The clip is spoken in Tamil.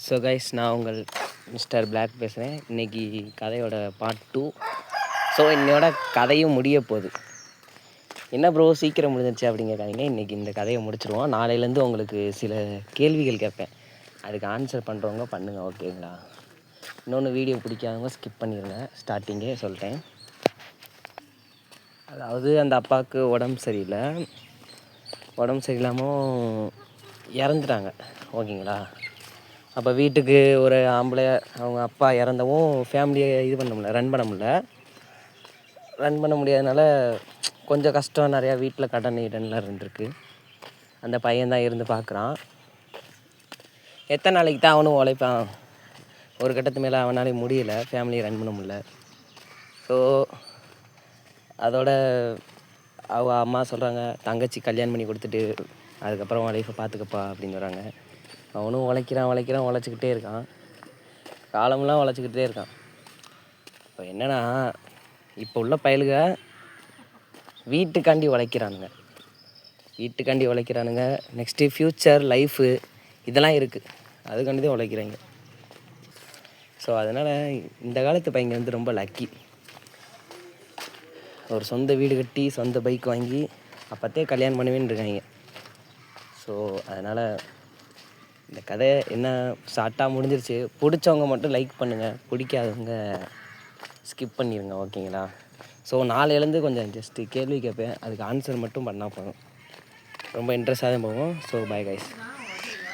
ஸோ கைஸ், நான் உங்கள் மிஸ்டர் பிளாக் பேசுகிறேன். இன்றைக்கி கதையோட பார்ட் 2. ஸோ என்னோட கதையும் முடிய போகுது. என்ன ப்ரோ சீக்கிரம் முடிஞ்சிச்சு அப்படிங்க கேட்காதீங்க. இன்றைக்கி இந்த கதையை முடிச்சிடுவோம். நாளையிலேருந்து உங்களுக்கு சில கேள்விகள் கேட்பேன், அதுக்கு ஆன்சர் பண்ணுறவங்க பண்ணுங்கள், ஓகேங்களா? இன்னொன்று, வீடியோ பிடிக்காதவங்க ஸ்கிப் பண்ணிடுங்க. ஸ்டார்டிங்கே சொல்லிட்டேன். அதாவது அந்த அப்பாவுக்கு உடம்பு சரியில்லாமல் இறந்துட்டாங்க, ஓகேங்களா? அப்போ வீட்டுக்கு ஒரு ஆம்பளை, அவங்க அப்பா இறந்தவும் ஃபேமிலியை ரன் பண்ண முடியாதனால கொஞ்சம் கஷ்டம். நிறையா வீட்டில் கடன்லாம் இருந்திருக்கு. அந்த பையன்தான் இருந்து பார்க்குறான். எத்தனை நாளைக்கு தான் அவனும் உழைப்பான்? ஒரு கட்டத்து மேலே அவனாலே முடியலை, ஃபேமிலியை ரன் பண்ண முடியல. ஸோ அதோட அம்மா சொல்கிறாங்க, தங்கச்சி கல்யாணம் பண்ணி கொடுத்துட்டு அதுக்கப்புறம் லைஃப்பை பார்த்துக்கப்பா அப்படின்னு சொல்கிறாங்க. அவனும் உழைச்சிக்கிட்டே இருக்கான், காலமெல்லாம் உழைச்சிக்கிட்டே இருக்கான். இப்போ என்னென்னா, இப்போ உள்ள பயலுக வீட்டுக்காண்டி உழைக்கிறானுங்க. நெக்ஸ்ட்டு ஃப்யூச்சர் லைஃபு இதெல்லாம் இருக்குது, அதுக்காண்டி தான் உழைக்கிறாங்க. ஸோ அதனால் இந்த காலத்து பையங்க ரொம்ப லக்கி. ஒரு சொந்த வீடு கட்டி, சொந்த பைக் வாங்கி அப்போத்தே கல்யாணம் பண்ணுவேன்னு இருக்காங்க. ஸோ அதனால் இந்த கதை என்ன ஷார்ட்டாக முடிஞ்சிருச்சு. பிடிச்சவங்க மட்டும் லைக் பண்ணுங்கள், பிடிக்காதவங்க ஸ்கிப் பண்ணிடுங்க, ஓகேங்களா? ஸோ நாளையிலேருந்து கொஞ்சம் ஜஸ்ட்டு கேள்வி கேட்பேன், அதுக்கு ஆன்சர் மட்டும் பண்ணால் போதும். ரொம்ப இன்ட்ரெஸ்டாக தான் போகும். So bye guys.